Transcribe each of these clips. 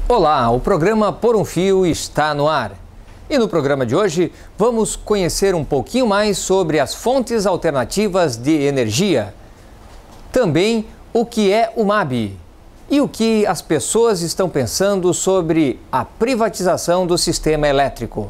Olá, o programa Por um Fio está no ar. E no programa de hoje vamos conhecer um pouquinho mais sobre as fontes alternativas de energia. Também o que é o MAB e o que as pessoas estão pensando sobre a privatização do sistema elétrico.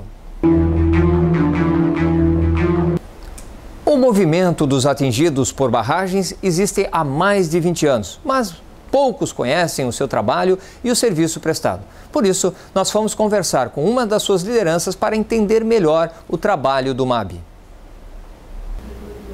O movimento dos atingidos por barragens existe há mais de 20 anos, mas poucos conhecem o seu trabalho e o serviço prestado. Por isso, nós fomos conversar com uma das suas lideranças para entender melhor o trabalho do MAB.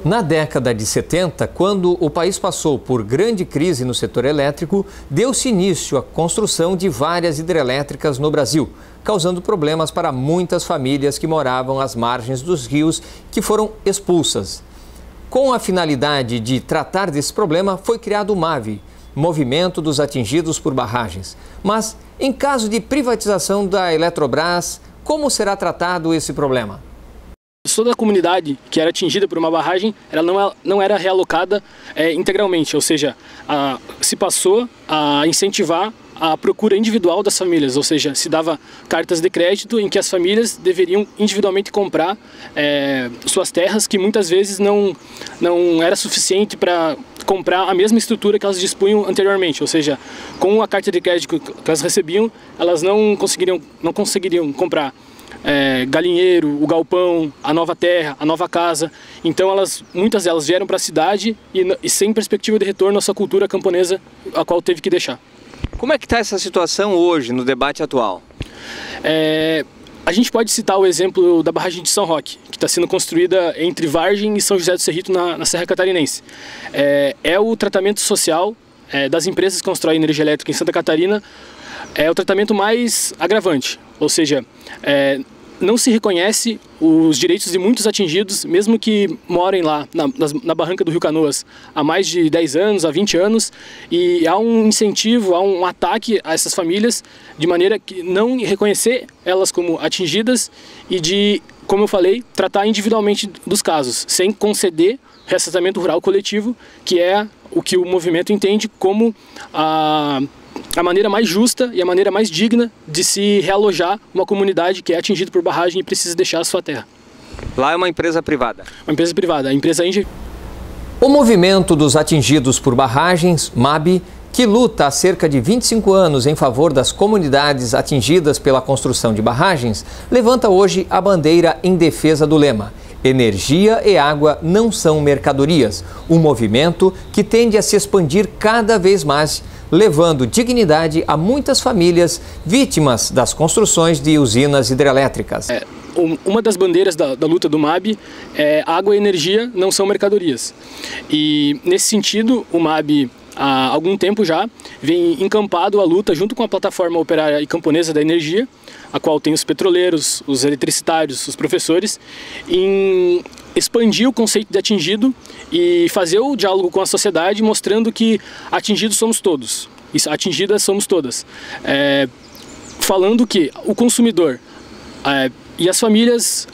Na década de 70, quando o país passou por grande crise no setor elétrico, deu-se início à construção de várias hidrelétricas no Brasil, causando problemas para muitas famílias que moravam às margens dos rios que foram expulsas. Com a finalidade de tratar desse problema, foi criado o MAB, Movimento dos Atingidos por Barragens. Mas, em caso de privatização da Eletrobras, como será tratado esse problema? Toda a comunidade que era atingida por uma barragem, ela não era realocada integralmente, ou seja, se passou a incentivar a procura individual das famílias, ou seja, se dava cartas de crédito em que as famílias deveriam individualmente comprar suas terras, que muitas vezes não era suficiente para comprar a mesma estrutura que elas dispunham anteriormente, ou seja, com a carta de crédito que elas recebiam, elas não conseguiriam comprar galinheiro, o galpão, a nova terra, a nova casa. Então muitas delas vieram para a cidade e sem perspectiva de retorno à sua cultura camponesa, a qual teve que deixar. Como é que está essa situação hoje, no debate atual? A gente pode citar o exemplo da barragem de São Roque, que está sendo construída entre Vargem e São José do Cerrito, na Serra Catarinense. É o tratamento social das empresas que constroem energia elétrica em Santa Catarina, é o tratamento mais agravante, ou seja, não se reconhece os direitos de muitos atingidos, mesmo que morem lá na barranca do Rio Canoas há mais de 10 anos, há 20 anos, e há um incentivo, há um ataque a essas famílias, de maneira que não reconhecer elas como atingidas e de, como eu falei, tratar individualmente dos casos, sem conceder ressarcimento rural coletivo, que é o que o movimento entende como a maneira mais justa e a maneira mais digna de se realojar uma comunidade que é atingida por barragem e precisa deixar a sua terra. Lá é uma empresa privada? Uma empresa privada, a empresa Engie. O Movimento dos Atingidos por Barragens, MAB, que luta há cerca de 25 anos em favor das comunidades atingidas pela construção de barragens, levanta hoje a bandeira em defesa do lema: energia e água não são mercadorias, um movimento que tende a se expandir cada vez mais, levando dignidade a muitas famílias vítimas das construções de usinas hidrelétricas. Uma das bandeiras da luta do MAB é água e energia não são mercadorias. E, nesse sentido, o MAB, há algum tempo já, vem encampado a luta junto com a plataforma operária e camponesa da energia, a qual tem os petroleiros, os eletricitários, os professores, em expandir o conceito de atingido e fazer o diálogo com a sociedade, mostrando que atingidos somos todos, atingidas somos todas. Falando que o consumidor e as famílias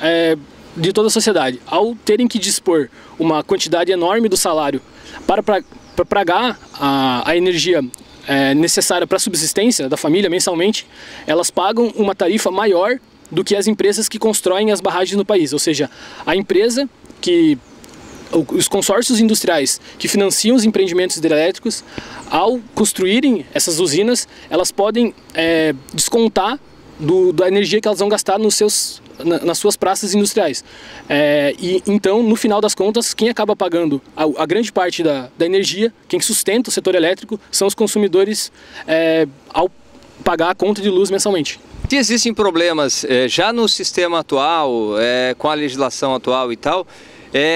de toda a sociedade, ao terem que dispor uma quantidade enorme do salário para pagar a energia necessária para a subsistência da família mensalmente, elas pagam uma tarifa maior do que as empresas que constroem as barragens no país. Ou seja, a empresa os consórcios industriais que financiam os empreendimentos hidrelétricos, ao construírem essas usinas, elas podem descontar da energia que elas vão gastar nas suas praças industriais. E então, no final das contas, quem acaba pagando a grande parte da energia, quem sustenta o setor elétrico, são os consumidores ao pagar a conta de luz mensalmente. Se existem problemas já no sistema atual, com a legislação atual e tal,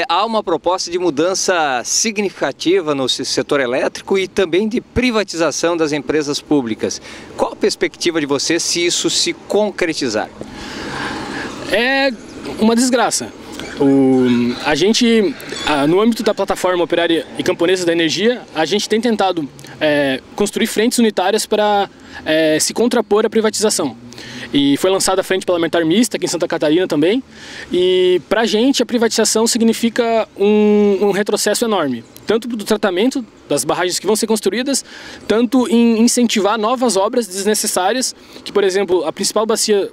há uma proposta de mudança significativa no setor elétrico e também de privatização das empresas públicas. Qual a perspectiva de você se isso se concretizar? É uma desgraça. A gente, no âmbito da plataforma operária e camponesa da energia, a gente tem tentado construir frentes unitárias para se contrapor à privatização. E foi lançada a Frente Parlamentar Mista aqui em Santa Catarina também. E para a gente a privatização significa um retrocesso enorme, tanto do tratamento das barragens que vão ser construídas, tanto em incentivar novas obras desnecessárias, que, por exemplo, a principal bacia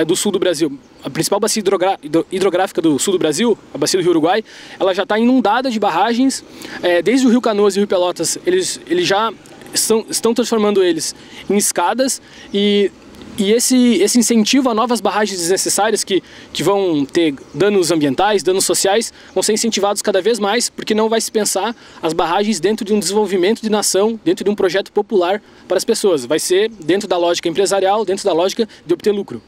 do sul do Brasil, a principal bacia hidrográfica do sul do Brasil, a bacia do Rio Uruguai, ela já está inundada de barragens, desde o Rio Canoas e o Rio Pelotas, eles já estão transformando eles em escadas, e esse incentivo a novas barragens desnecessárias que vão ter danos ambientais, danos sociais, vão ser incentivados cada vez mais, porque não vai se pensar as barragens dentro de um desenvolvimento de nação, dentro de um projeto popular para as pessoas. Vai ser dentro da lógica empresarial, dentro da lógica de obter lucro.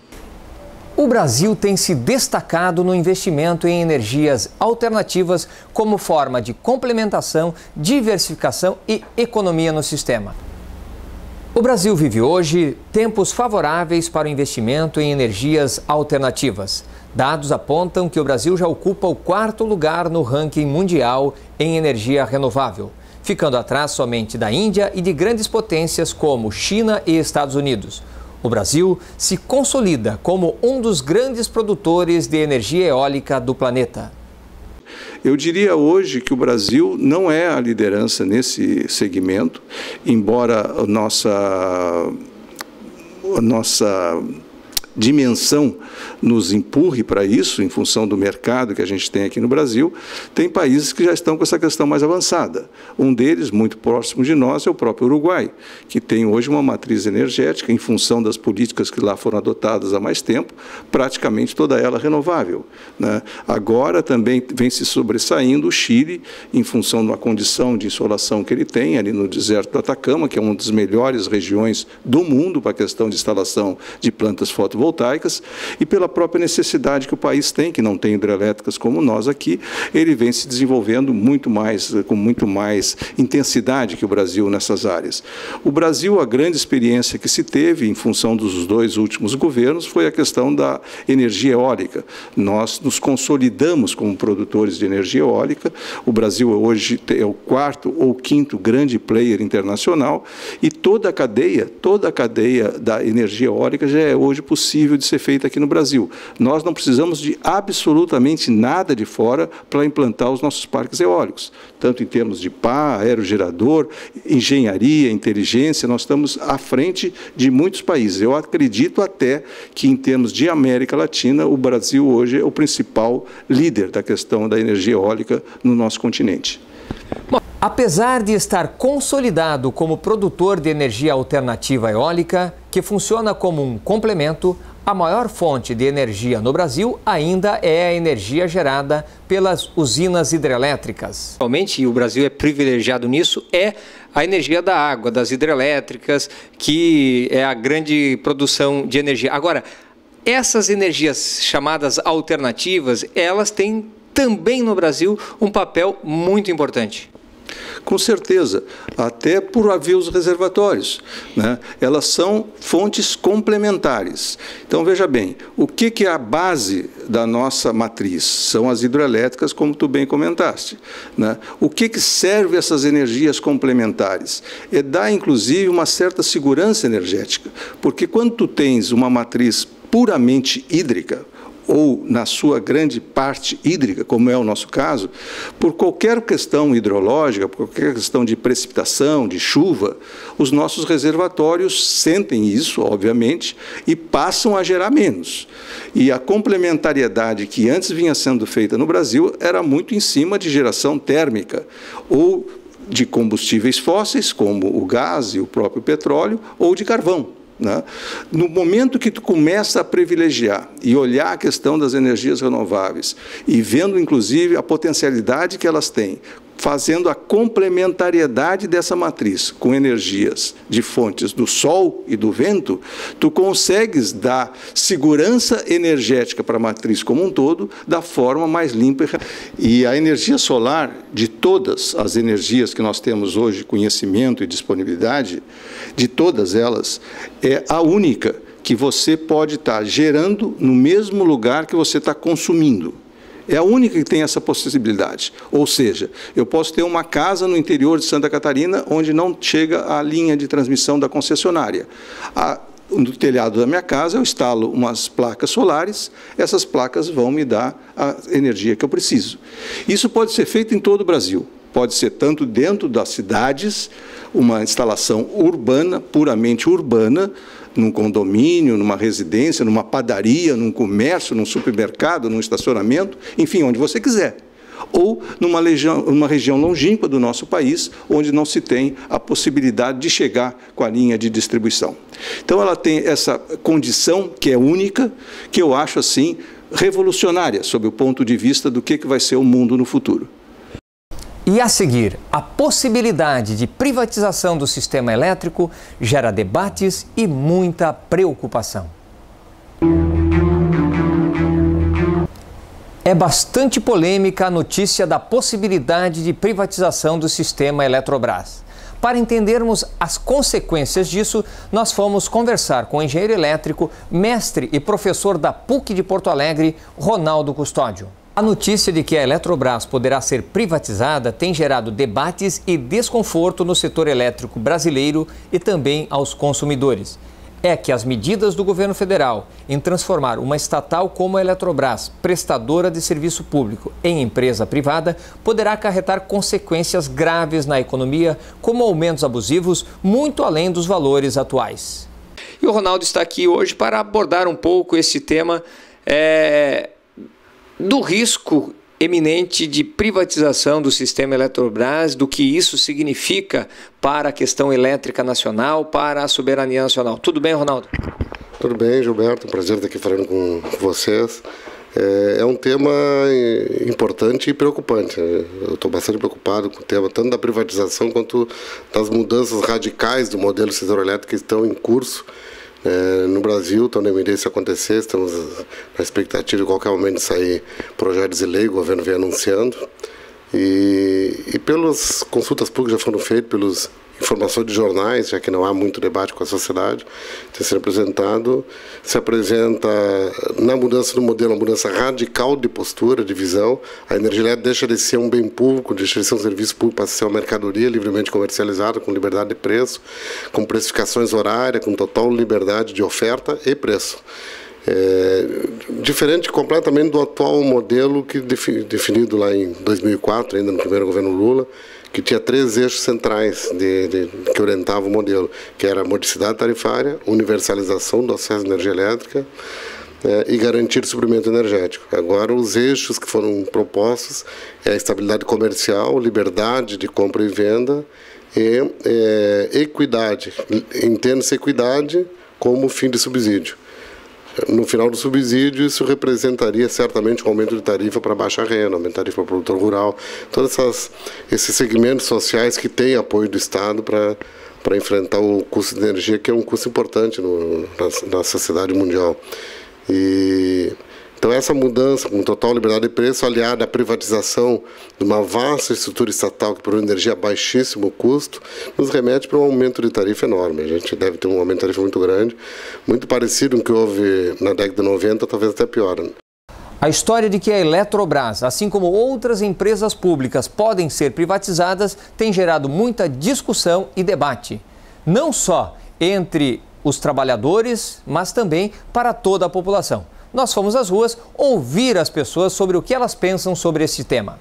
O Brasil tem se destacado no investimento em energias alternativas como forma de complementação, diversificação e economia no sistema. O Brasil vive hoje tempos favoráveis para o investimento em energias alternativas. Dados apontam que o Brasil já ocupa o 4º lugar no ranking mundial em energia renovável, ficando atrás somente da Índia e de grandes potências como China e Estados Unidos. O Brasil se consolida como um dos grandes produtores de energia eólica do planeta. Eu diria hoje que o Brasil não é a liderança nesse segmento, embora a nossa dimensão nos empurre para isso, em função do mercado que a gente tem aqui no Brasil. Tem países que já estão com essa questão mais avançada. Um deles, muito próximo de nós, é o próprio Uruguai, que tem hoje uma matriz energética, em função das políticas que lá foram adotadas há mais tempo, praticamente toda ela renovável, né? Agora também vem se sobressaindo o Chile, em função de uma condição de insolação que ele tem ali no deserto do Atacama, que é uma das melhores regiões do mundo para a questão de instalação de plantas fotovoltaicas, e pela própria necessidade que o país tem, que não tem hidrelétricas como nós aqui, ele vem se desenvolvendo com muito mais intensidade que o Brasil nessas áreas. O Brasil, a grande experiência que se teve em função dos 2 últimos governos foi a questão da energia eólica. Nós nos consolidamos como produtores de energia eólica. O Brasil hoje é o 4º ou 5º grande player internacional, e toda a cadeia da energia eólica já é hoje possível de ser feita aqui no Brasil. Nós não precisamos de absolutamente nada de fora para implantar os nossos parques eólicos, tanto em termos de pá, aerogerador, engenharia, inteligência. Nós estamos à frente de muitos países. Eu acredito até que, em termos de América Latina, o Brasil hoje é o principal líder da questão da energia eólica no nosso continente. Apesar de estar consolidado como produtor de energia alternativa eólica, que funciona como um complemento, a maior fonte de energia no Brasil ainda é a energia gerada pelas usinas hidrelétricas. Realmente, o Brasil é privilegiado nisso, é a energia da água, das hidrelétricas, que é a grande produção de energia. Agora, essas energias chamadas alternativas, elas têm também no Brasil um papel muito importante. Com certeza, até por haver os reservatórios, né? Elas são fontes complementares. Então, veja bem, o que é a base da nossa matriz? São as hidrelétricas, como tu bem comentaste, né? O que serve essas energias complementares? É dar, inclusive, uma certa segurança energética, porque quando tu tens uma matriz puramente hídrica, ou na sua grande parte hídrica, como é o nosso caso, por qualquer questão hidrológica, por qualquer questão de precipitação, de chuva, os nossos reservatórios sentem isso, obviamente, e passam a gerar menos. E a complementariedade que antes vinha sendo feita no Brasil era muito em cima de geração térmica, ou de combustíveis fósseis, como o gás e o próprio petróleo, ou de carvão, né? No momento que tu começa a privilegiar e olhar a questão das energias renováveis e vendo, inclusive, a potencialidade que elas têm, fazendo a complementariedade dessa matriz com energias de fontes do sol e do vento, tu consegues dar segurança energética para a matriz como um todo, da forma mais limpa. E a energia solar, de todas as energias que nós temos hoje, conhecimento e disponibilidade, de todas elas, é a única que você pode estar gerando no mesmo lugar que você está consumindo. É a única que tem essa possibilidade. Ou seja, eu posso ter uma casa no interior de Santa Catarina onde não chega a linha de transmissão da concessionária. no telhado da minha casa, eu instalo umas placas solares, essas placas vão me dar a energia que eu preciso. Isso pode ser feito em todo o Brasil. Pode ser tanto dentro das cidades, uma instalação urbana, puramente urbana, num condomínio, numa residência, numa padaria, num comércio, num supermercado, num estacionamento, enfim, onde você quiser. Ou numa região longínqua do nosso país, onde não se tem a possibilidade de chegar com a linha de distribuição. Então, ela tem essa condição que é única, que eu acho, assim, revolucionária, sob o ponto de vista do que vai ser o mundo no futuro. E a seguir, a possibilidade de privatização do sistema elétrico gera debates e muita preocupação. É bastante polêmica a notícia da possibilidade de privatização do sistema Eletrobras. Para entendermos as consequências disso, nós fomos conversar com o engenheiro elétrico, mestre e professor da PUC de Porto Alegre, Ronaldo Custódio. A notícia de que a Eletrobras poderá ser privatizada tem gerado debates e desconforto no setor elétrico brasileiro e também aos consumidores. É que as medidas do governo federal em transformar uma estatal como a Eletrobras, prestadora de serviço público, em empresa privada, poderá acarretar consequências graves na economia, como aumentos abusivos, muito além dos valores atuais. E o Ronaldo está aqui hoje para abordar um pouco esse tema do risco eminente de privatização do sistema Eletrobras, do que isso significa para a questão elétrica nacional, para a soberania nacional. Tudo bem, Ronaldo? Tudo bem, Gilberto. Um prazer estar aqui falando com vocês. É um tema importante e preocupante. Eu estou bastante preocupado com o tema tanto da privatização quanto das mudanças radicais do modelo do setor elétrico que estão em curso no Brasil. Estão na emergência acontecer, estamos na expectativa de qualquer momento de sair projetos de lei, o governo vem anunciando. E pelas consultas públicas já foram feitas, pelas informações de jornais, já que não há muito debate com a sociedade, tem sido apresentado, se apresenta na mudança do modelo, uma mudança radical de postura, de visão. A energia elétrica deixa de ser um bem público, deixa de ser um serviço público para ser uma mercadoria livremente comercializada, com liberdade de preço, com precificações horárias, com total liberdade de oferta e preço. Diferente completamente do atual modelo que definido lá em 2004, ainda no primeiro governo Lula, que tinha 3 eixos centrais que orientavam o modelo, que era a modicidade tarifária, universalização do acesso à energia elétrica e garantir o suprimento energético. Agora, os eixos que foram propostos é a estabilidade comercial, liberdade de compra e venda e equidade. Entende-se equidade como fim de subsídio. No final do subsídio, isso representaria certamente um aumento de tarifa para baixa renda, aumento de tarifa para o produtor rural, todos esses segmentos sociais que têm apoio do Estado para enfrentar o custo de energia, que é um custo importante na sociedade mundial. Então, essa mudança com total liberdade de preço, aliada à privatização de uma vasta estrutura estatal que produz energia a baixíssimo custo, nos remete para um aumento de tarifa enorme. A gente deve ter um aumento de tarifa muito grande, muito parecido com o que houve na década de 90, talvez até pior. A história de que a Eletrobras, assim como outras empresas públicas, podem ser privatizadas, tem gerado muita discussão e debate. Não só entre os trabalhadores, mas também para toda a população. Nós fomos às ruas ouvir as pessoas sobre o que elas pensam sobre esse tema.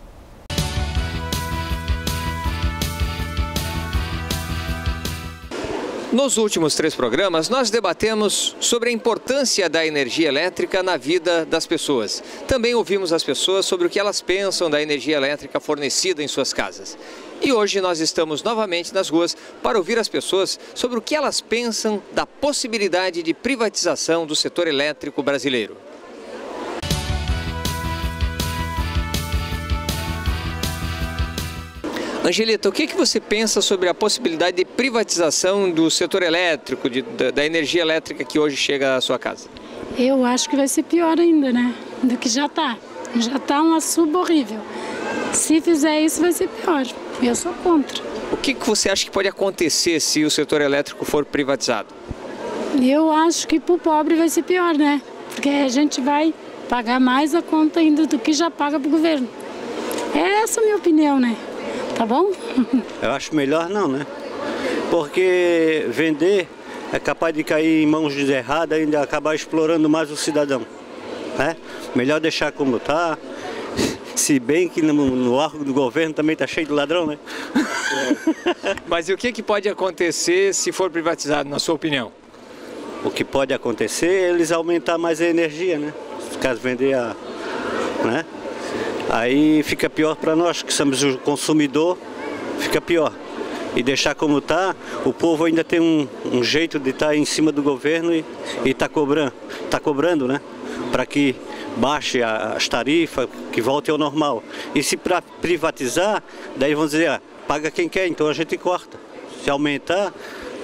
Nos últimos 3 programas, nós debatemos sobre a importância da energia elétrica na vida das pessoas. Também ouvimos as pessoas sobre o que elas pensam da energia elétrica fornecida em suas casas. E hoje nós estamos novamente nas ruas para ouvir as pessoas sobre o que elas pensam da possibilidade de privatização do setor elétrico brasileiro. Angelita, o que você pensa sobre a possibilidade de privatização do setor elétrico, da energia elétrica que hoje chega à sua casa? Eu acho que vai ser pior ainda, né? Do que já está. Já está uma suba horrível. Se fizer isso, vai ser pior. Eu sou contra. O que você acha que pode acontecer se o setor elétrico for privatizado? Eu acho que para o pobre vai ser pior, né? Porque a gente vai pagar mais a conta ainda do que já paga para o governo. É essa a minha opinião, né? Tá bom? Eu acho melhor não, né? Porque vender é capaz de cair em mãos erradas e ainda acabar explorando mais o cidadão, né? Melhor deixar como está, se bem que no órgão do governo também está cheio de ladrão, né? Mas e o que pode acontecer se for privatizado, na sua opinião? O que pode acontecer é eles aumentar mais a energia, né? Caso vender né? Aí fica pior para nós, que somos o consumidor, fica pior. E deixar como está, o povo ainda tem um jeito de estar em cima do governo e está cobrando, né? Para que baixe as tarifas, que volte ao normal. E se para privatizar, daí vão dizer, paga quem quer, então a gente corta. Se aumentar,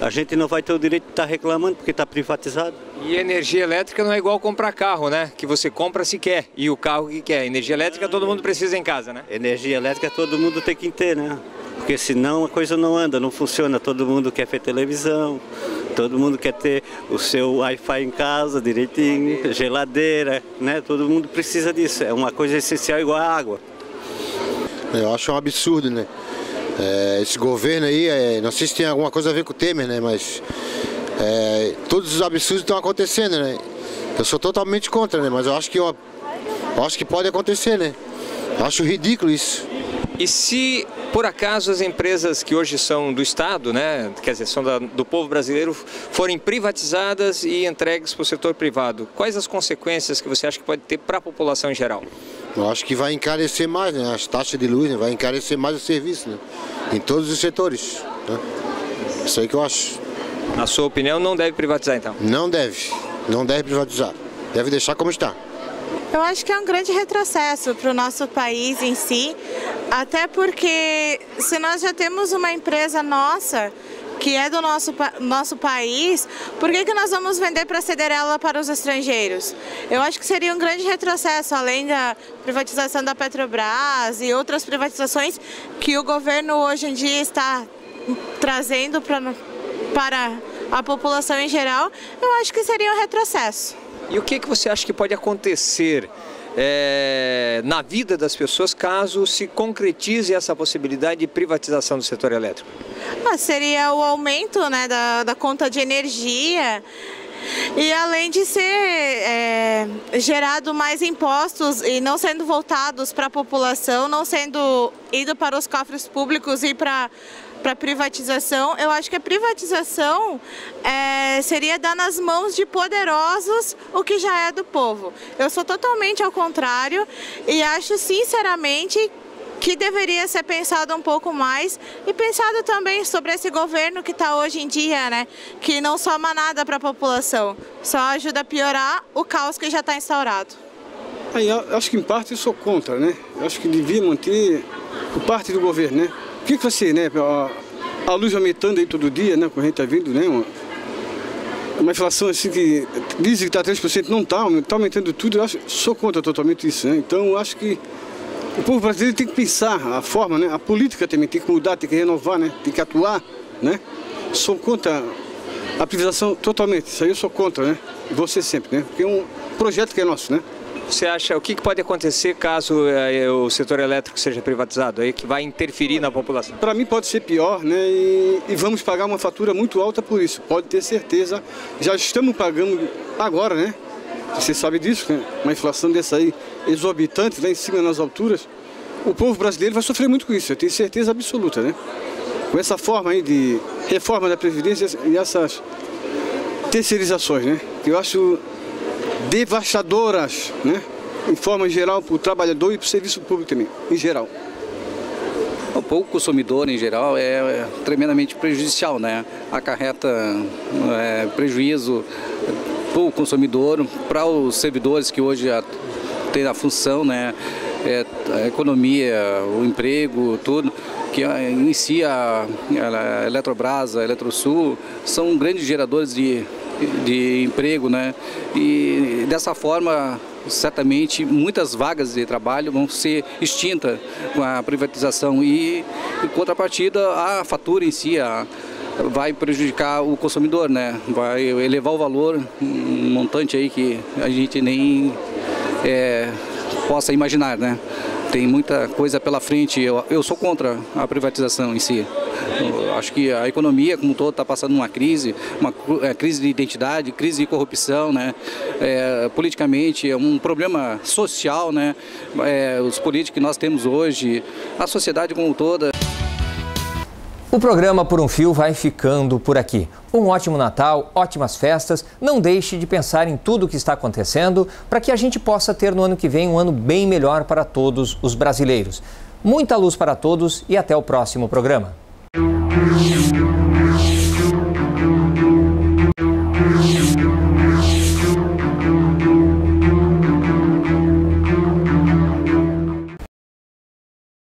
a gente não vai ter o direito de estar reclamando porque está privatizado. E energia elétrica não é igual comprar carro, né? Que você compra se quer e o carro que quer. Energia elétrica todo mundo precisa em casa, né? Energia elétrica todo mundo tem que ter, né? Porque senão a coisa não anda, não funciona. Todo mundo quer ver televisão, todo mundo quer ter o seu Wi-Fi em casa direitinho, geladeira, né? Todo mundo precisa disso. É uma coisa essencial igual a água. Eu acho um absurdo, né? Esse governo aí, não sei se tem alguma coisa a ver com o Temer, né? Mas todos os absurdos estão acontecendo, né? Eu sou totalmente contra, né? Mas eu acho que pode acontecer, né? Eu acho ridículo isso. E se, por acaso, as empresas que hoje são do Estado, né, quer dizer, são do povo brasileiro, forem privatizadas e entregues para o setor privado, quais as consequências que você acha que pode ter para a população em geral? Eu acho que vai encarecer mais, né? As taxas de luz, né? Vai encarecer mais o serviço, né? Em todos os setores, né? Isso aí que eu acho. Na sua opinião, não deve privatizar, então? Não deve privatizar. Deve deixar como está. Eu acho que é um grande retrocesso para o nosso país em si, até porque se nós já temos uma empresa nossa, que é do nosso país, por que nós vamos vender para ceder ela para os estrangeiros? Eu acho que seria um grande retrocesso, além da privatização da Petrobras e outras privatizações que o governo hoje em dia está trazendo para a população em geral, eu acho que seria um retrocesso. E o que você acha que pode acontecer na vida das pessoas caso se concretize essa possibilidade de privatização do setor elétrico? Seria o aumento, né, da conta de energia e além de ser gerado mais impostos e não sendo voltados para a população, não sendo ido para os cofres públicos e para privatização, eu acho que a privatização seria dar nas mãos de poderosos o que já é do povo. Eu sou totalmente ao contrário e acho sinceramente que deveria ser pensado um pouco mais e pensado também sobre esse governo que está hoje em dia, né? Que não soma nada para a população, só ajuda a piorar o caos que já está instaurado. Eu acho que em parte eu sou contra, né? Eu acho que devia manter por parte do governo, né? O que vai ser, né? A luz aumentando aí todo dia, né? Como a gente está vendo, né? Uma inflação assim que dizem que está 3%, não está aumentando tudo. Eu sou contra totalmente isso, né? Então eu acho que o povo brasileiro tem que pensar a forma, né? A política também tem que mudar, tem que renovar, né? Tem que atuar, né? Sou contra a privatização totalmente. Isso aí eu sou contra, né? Você sempre, né? Porque é um projeto que é nosso, né? Você acha, o que pode acontecer caso o setor elétrico seja privatizado, aí que vai interferir na população? Para mim pode ser pior, né? E vamos pagar uma fatura muito alta por isso, pode ter certeza. Já estamos pagando agora, né? Você sabe disso, né? Uma inflação dessa aí exorbitante, lá em cima nas alturas. O povo brasileiro vai sofrer muito com isso, eu tenho certeza absoluta, né? Com essa forma aí de reforma da Previdência e essas terceirizações, né? Que eu acho devastadoras, né? Em forma geral para o trabalhador e para o serviço público também, em geral. Para o consumidor, em geral, é tremendamente prejudicial, né? Acarreta prejuízo para o consumidor, para os servidores que hoje têm a função, né? A economia, o emprego, tudo, que inicia a Eletrobras, a Eletrosul, são grandes geradores de emprego, né? E dessa forma, certamente, muitas vagas de trabalho vão ser extintas com a privatização e, em contrapartida, a fatura em si vai prejudicar o consumidor, né? Vai elevar o valor, um montante aí que a gente nem possa imaginar, né? tem muita coisa pela frente. Eu sou contra a privatização em si. Eu acho que a economia como um todo está passando uma crise crise de identidade, crise de corrupção, né? Politicamente é um problema social, né? Os políticos que nós temos hoje, a sociedade como um todo. O programa Por um Fio vai ficando por aqui. Um ótimo Natal, ótimas festas. Não deixe de pensar em tudo o que está acontecendo para que a gente possa ter no ano que vem um ano bem melhor para todos os brasileiros. Muita luz para todos e até o próximo programa.